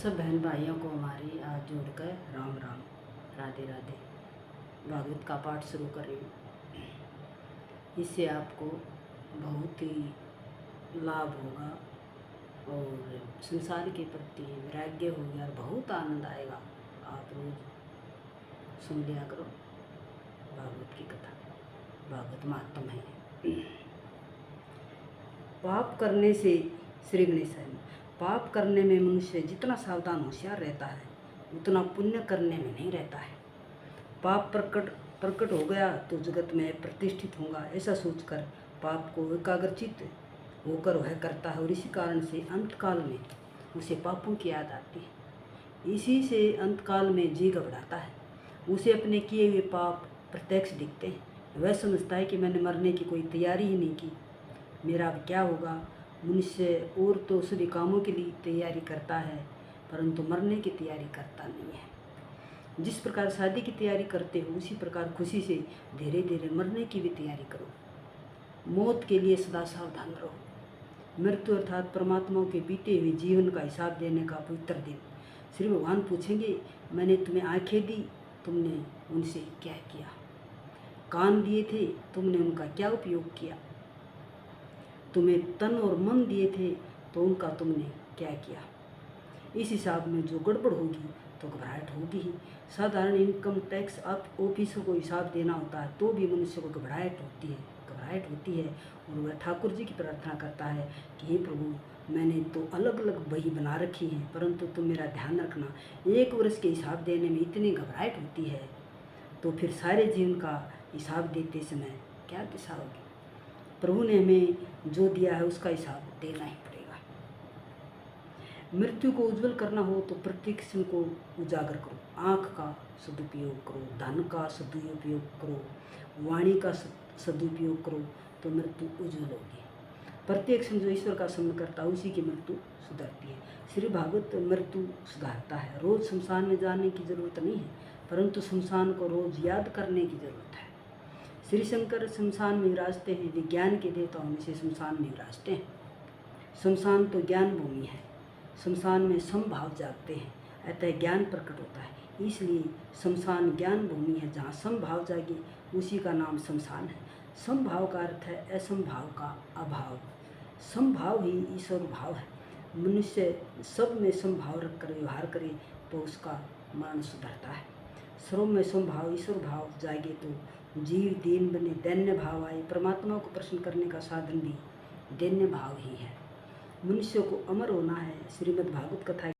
सब बहन भाइयों को हमारी आज जोड़कर राम राम, राधे राधे। भागवत का पाठ शुरू कर रही हूँ। इससे आपको बहुत ही लाभ होगा और संसार के प्रति वैराग्य होगा और बहुत आनंद आएगा। आप रोज सुन लिया करो भागवत की कथा। भागवत महात्म है। पाप करने से श्री गणेश है। पाप करने में मनुष्य जितना सावधान होशियार रहता है उतना पुण्य करने में नहीं रहता है। पाप प्रकट हो गया तो जगत में प्रतिष्ठित होगा, ऐसा सोचकर पाप को एकाग्रचित होकर वह करता है और इसी कारण से अंतकाल में उसे पापों की याद आती है। इसी से अंतकाल में जी घबराता है, उसे अपने किए हुए पाप प्रत्यक्ष दिखते हैं। वह समझता है कि मैंने मरने की कोई तैयारी ही नहीं की, मेरा अब क्या होगा। मनुष्य और तो सभी कामों के लिए तैयारी करता है परंतु मरने की तैयारी करता नहीं है। जिस प्रकार शादी की तैयारी करते हो उसी प्रकार खुशी से धीरे धीरे मरने की भी तैयारी करो। मौत के लिए सदा सावधान रहो। मृत्यु अर्थात परमात्मा के बीते हुए जीवन का हिसाब देने का पवित्र दिन। श्री भगवान पूछेंगे, मैंने तुम्हें आंखें दी, तुमने उनसे क्या किया? कान दिए थे, तुमने उनका क्या उपयोग किया? तुम्हें तन और मन दिए थे तो उनका तुमने क्या किया? इस हिसाब में जो गड़बड़ होगी तो घबराहट होगी ही। साधारण इनकम टैक्स ऑफिसर को हिसाब देना होता है तो भी मनुष्य को घबराहट होती है और वह ठाकुर जी की प्रार्थना करता है कि हे प्रभु, मैंने तो अलग अलग बही बना रखी है परंतु तुम मेरा ध्यान रखना। 1 वर्ष के हिसाब देने में इतनी घबराहट होती है तो फिर सारे जीवन का हिसाब देते समय क्या दिशा होगी? प्रभु ने हमें जो दिया है उसका हिसाब देना ही पड़ेगा। मृत्यु को उज्जवल करना हो तो प्रत्येक क्षण को उजागर करो। आँख का सदुपयोग करो, धन का सदुपयोग करो, वाणी का सदुपयोग करो तो मृत्यु उज्जवल होगी। प्रत्येक क्षण जो ईश्वर का स्मरण करता है उसी की मृत्यु सुधरती है। श्री भागवत मृत्यु सुधारता है। रोज शमशान में जाने की जरूरत नहीं है परंतु शमशान को रोज याद करने की जरूरत है। श्री शंकर शमशान में विराजते हैं, विज्ञान के देवता होने से शमशान में विराजते हैं। शमशान तो ज्ञान भूमि है, शमशान में समभाव जागते हैं, अतः ज्ञान प्रकट होता है। इसलिए शमशान ज्ञान भूमि है, जहाँ समभाव जागे उसी का नाम शमशान है। समभाव का अर्थ है असंभाव का अभाव। समभाव ही ईश्वर भाव है। मनुष्य सब में समभाव रखकर व्यवहार करे तो उसका मरण सुधरता है। सर्व में समभाव ईश्वर भाव जागे तो जीव दीन बने, दैन्य भाव आए। परमात्मा को प्रसन्न करने का साधन भी दैन्य भाव ही है। मनुष्य को अमर होना है। श्रीमद् भागवत कथा